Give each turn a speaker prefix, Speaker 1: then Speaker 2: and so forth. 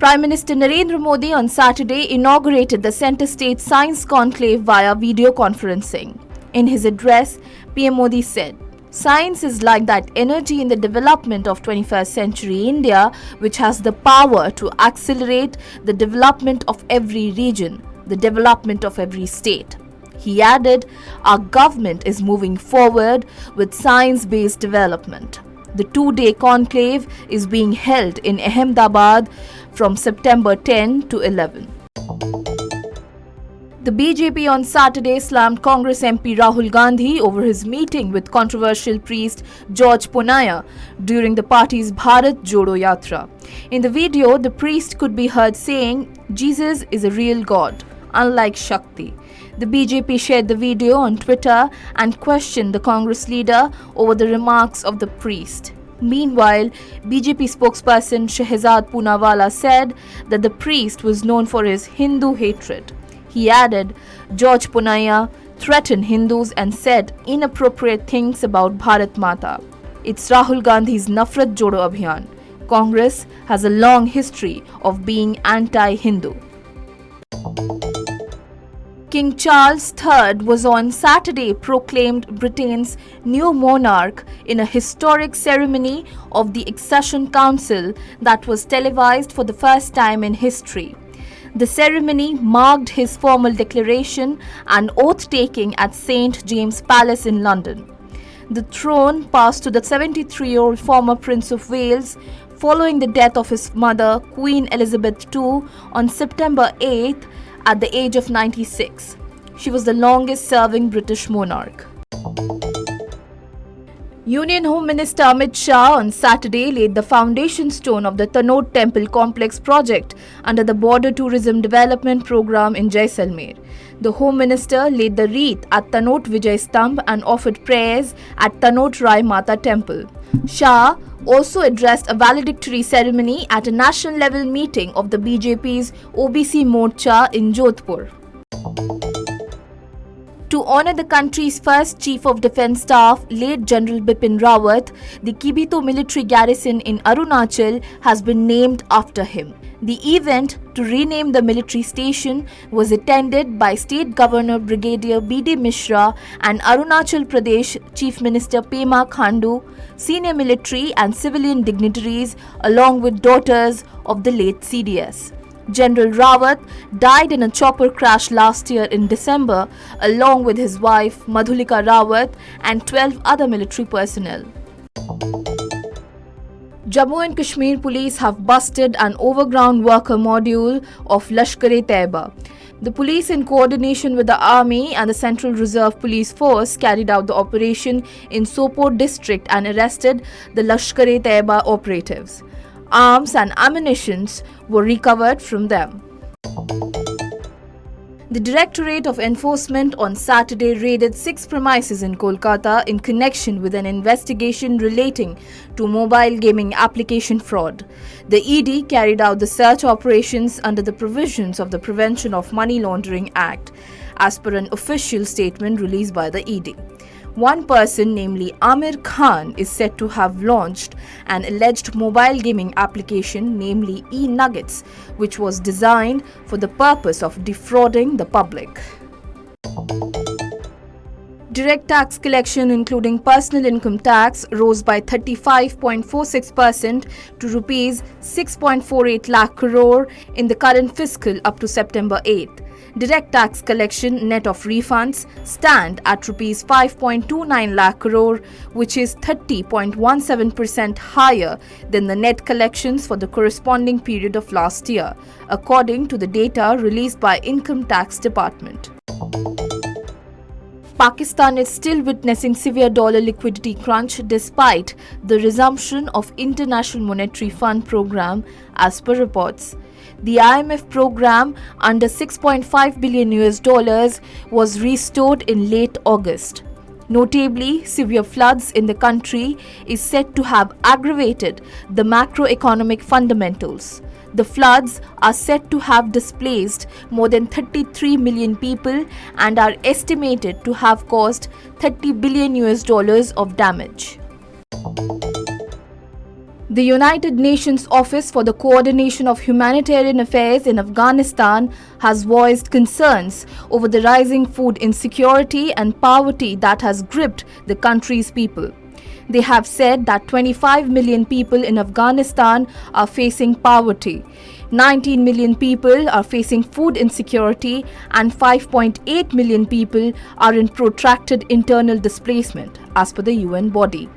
Speaker 1: Prime Minister Narendra Modi on Saturday inaugurated the Centre State Science Conclave via video conferencing. In his address, PM Modi said, "Science is like that energy in the development of 21st century India which has the power to accelerate the development of every region, the development of every state." He added, "Our government is moving forward with science-based development." The two-day conclave is being held in Ahmedabad from September 10 to 11. The BJP on Saturday slammed Congress MP Rahul Gandhi over his meeting with controversial priest George Ponaya during the party's Bharat Jodo Yatra. In the video, the priest could be heard saying, "Jesus is a real God, unlike Shakti." The BJP shared the video on Twitter and questioned the Congress leader over the remarks of the priest. Meanwhile, BJP spokesperson Shehzad Poonawalla said that the priest was known for his Hindu hatred. He added, "George Ponaya threatened Hindus and said inappropriate things about Bharat Mata. It's Rahul Gandhi's Nafrat Jodo Abhiyan. Congress has a long history of being anti-Hindu." King Charles III was on Saturday proclaimed Britain's new monarch in a historic ceremony of the Accession Council that was televised for the first time in history. The ceremony marked his formal declaration and oath-taking at St. James' Palace in London. The throne passed to the 73-year-old former Prince of Wales following the death of his mother, Queen Elizabeth II, on September 8th at the age of 96. She was the longest-serving British monarch. Union Home Minister Amit Shah on Saturday laid the foundation stone of the Tanod Temple Complex project under the Border Tourism Development Program in Jaisalmer. The Home Minister laid the wreath at Tanod Vijay Stambh and offered prayers at Tanod Rai Mata Temple. Shah also addressed a valedictory ceremony at a national-level meeting of the BJP's OBC Morcha in Jodhpur. To honor the country's first Chief of Defence Staff, late General Bipin Rawat, the Kibito military garrison in Arunachal has been named after him. The event to rename the military station was attended by State Governor Brigadier B.D. Mishra and Arunachal Pradesh Chief Minister Pema Khandu, senior military and civilian dignitaries along with daughters of the late CDS. General Rawat died in a chopper crash last year in December along with his wife Madhulika Rawat and 12 other military personnel. Jammu and Kashmir police have busted an overground worker module of Lashkar-e-Taiba. The police, in coordination with the Army and the Central Reserve Police Force, carried out the operation in Sopore district and arrested the Lashkar-e-Taiba operatives. Arms and ammunition were recovered from them. The Directorate of Enforcement on Saturday raided 6 premises in Kolkata in connection with an investigation relating to mobile gaming application fraud. The ED carried out the search operations under the provisions of the Prevention of Money Laundering Act, as per an official statement released by the ED. One person, namely Amir Khan, is said to have launched an alleged mobile gaming application, namely e-Nuggets, which was designed for the purpose of defrauding the public. Direct tax collection, including personal income tax, rose by 35.46% to Rs 6.48 lakh crore in the current fiscal up to September 8th. Direct tax collection net of refunds stand at Rs 5.29 lakh crore, which is 30.17% higher than the net collections for the corresponding period of last year, according to the data released by Income Tax Department. Pakistan is still witnessing severe dollar liquidity crunch despite the resumption of International Monetary Fund program, as per reports. The IMF program under $6.5 billion was restored in late August. Notably, severe floods in the country is said to have aggravated the macroeconomic fundamentals. The floods are said to have displaced more than 33 million people and are estimated to have caused $30 billion of damage. The United Nations Office for the Coordination of Humanitarian Affairs in Afghanistan has voiced concerns over the rising food insecurity and poverty that has gripped the country's people. They have said that 25 million people in Afghanistan are facing poverty, 19 million people are facing food insecurity, and 5.8 million people are in protracted internal displacement, as per the UN body.